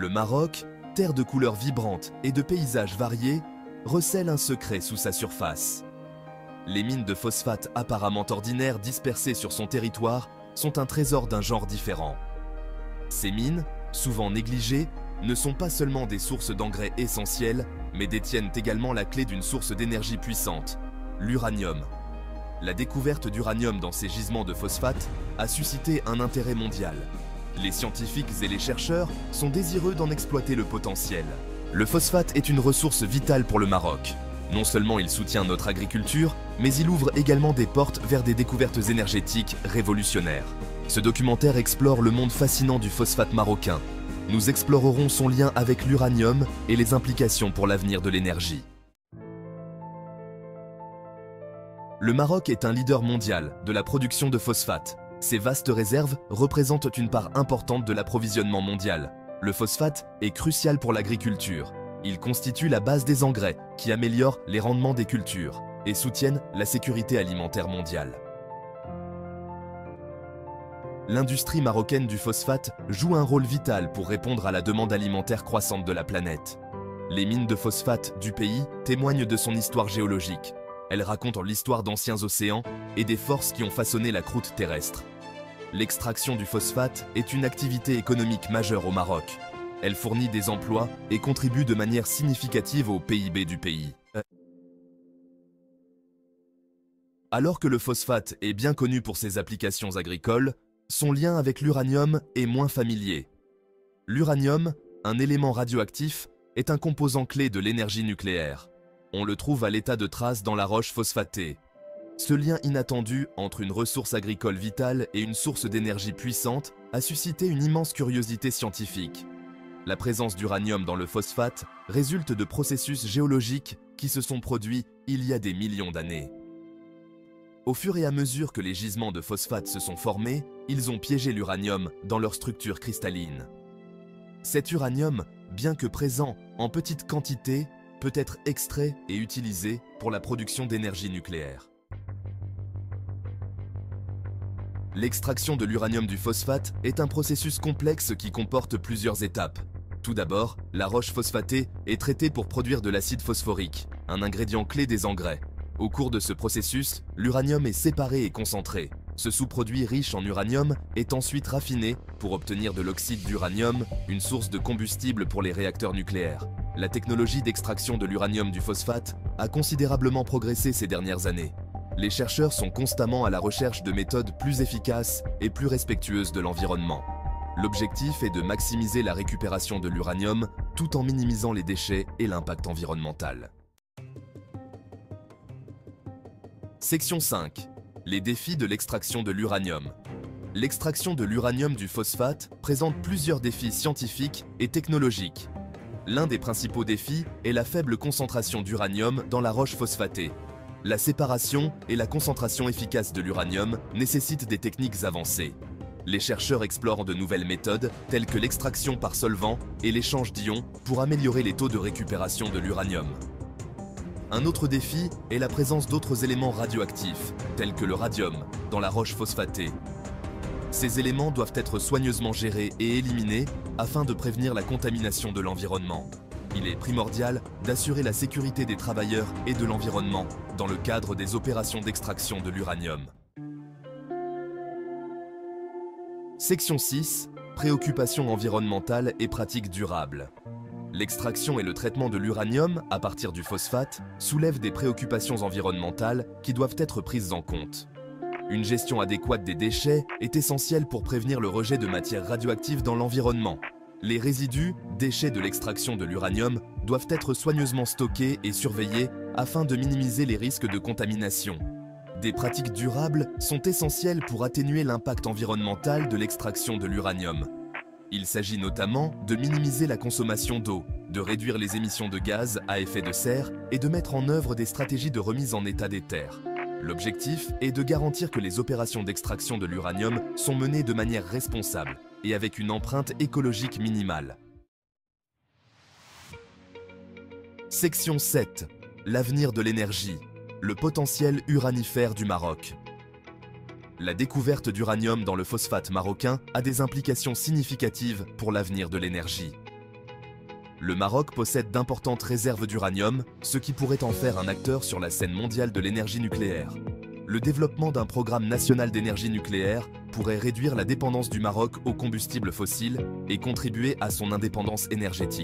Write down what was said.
Le Maroc, terre de couleurs vibrantes et de paysages variés, recèle un secret sous sa surface. Les mines de phosphate apparemment ordinaires dispersées sur son territoire sont un trésor d'un genre différent. Ces mines, souvent négligées, ne sont pas seulement des sources d'engrais essentiels, mais détiennent également la clé d'une source d'énergie puissante, l'uranium. La découverte d'uranium dans ces gisements de phosphate a suscité un intérêt mondial. Les scientifiques et les chercheurs sont désireux d'en exploiter le potentiel. Le phosphate est une ressource vitale pour le Maroc. Non seulement il soutient notre agriculture, mais il ouvre également des portes vers des découvertes énergétiques révolutionnaires. Ce documentaire explore le monde fascinant du phosphate marocain. Nous explorerons son lien avec l'uranium et les implications pour l'avenir de l'énergie. Le Maroc est un leader mondial de la production de phosphate. Ces vastes réserves représentent une part importante de l'approvisionnement mondial. Le phosphate est crucial pour l'agriculture. Il constitue la base des engrais qui améliorent les rendements des cultures et soutiennent la sécurité alimentaire mondiale. L'industrie marocaine du phosphate joue un rôle vital pour répondre à la demande alimentaire croissante de la planète. Les mines de phosphate du pays témoignent de son histoire géologique. Elles racontent l'histoire d'anciens océans et des forces qui ont façonné la croûte terrestre. L'extraction du phosphate est une activité économique majeure au Maroc. Elle fournit des emplois et contribue de manière significative au PIB du pays. Alors que le phosphate est bien connu pour ses applications agricoles, son lien avec l'uranium est moins familier. L'uranium, un élément radioactif, est un composant clé de l'énergie nucléaire. On le trouve à l'état de trace dans la roche phosphatée. Ce lien inattendu entre une ressource agricole vitale et une source d'énergie puissante a suscité une immense curiosité scientifique. La présence d'uranium dans le phosphate résulte de processus géologiques qui se sont produits il y a des millions d'années. Au fur et à mesure que les gisements de phosphate se sont formés, ils ont piégé l'uranium dans leur structure cristalline. Cet uranium, bien que présent en petite quantité, peut être extrait et utilisé pour la production d'énergie nucléaire. L'extraction de l'uranium du phosphate est un processus complexe qui comporte plusieurs étapes. Tout d'abord, la roche phosphatée est traitée pour produire de l'acide phosphorique, un ingrédient clé des engrais. Au cours de ce processus, l'uranium est séparé et concentré. Ce sous-produit riche en uranium est ensuite raffiné pour obtenir de l'oxyde d'uranium, une source de combustible pour les réacteurs nucléaires. La technologie d'extraction de l'uranium du phosphate a considérablement progressé ces dernières années. Les chercheurs sont constamment à la recherche de méthodes plus efficaces et plus respectueuses de l'environnement. L'objectif est de maximiser la récupération de l'uranium tout en minimisant les déchets et l'impact environnemental. Section 5. Les défis de l'extraction de l'uranium. L'extraction de l'uranium du phosphate présente plusieurs défis scientifiques et technologiques. L'un des principaux défis est la faible concentration d'uranium dans la roche phosphatée. La séparation et la concentration efficace de l'uranium nécessitent des techniques avancées. Les chercheurs explorent de nouvelles méthodes telles que l'extraction par solvant et l'échange d'ions pour améliorer les taux de récupération de l'uranium. Un autre défi est la présence d'autres éléments radioactifs, tels que le radium, dans la roche phosphatée. Ces éléments doivent être soigneusement gérés et éliminés afin de prévenir la contamination de l'environnement. Il est primordial d'assurer la sécurité des travailleurs et de l'environnement dans le cadre des opérations d'extraction de l'uranium. Section 6. Préoccupations environnementales et pratiques durables. L'extraction et le traitement de l'uranium à partir du phosphate soulèvent des préoccupations environnementales qui doivent être prises en compte. Une gestion adéquate des déchets est essentielle pour prévenir le rejet de matières radioactives dans l'environnement. Les résidus, déchets de l'extraction de l'uranium, doivent être soigneusement stockés et surveillés afin de minimiser les risques de contamination. Des pratiques durables sont essentielles pour atténuer l'impact environnemental de l'extraction de l'uranium. Il s'agit notamment de minimiser la consommation d'eau, de réduire les émissions de gaz à effet de serre et de mettre en œuvre des stratégies de remise en état des terres. L'objectif est de garantir que les opérations d'extraction de l'uranium sont menées de manière responsable et avec une empreinte écologique minimale. Section 7. L'avenir de l'énergie. Le potentiel uranifère du Maroc. La découverte d'uranium dans le phosphate marocain a des implications significatives pour l'avenir de l'énergie. Le Maroc possède d'importantes réserves d'uranium, ce qui pourrait en faire un acteur sur la scène mondiale de l'énergie nucléaire. Le développement d'un programme national d'énergie nucléaire pourrait réduire la dépendance du Maroc aux combustibles fossiles et contribuer à son indépendance énergétique.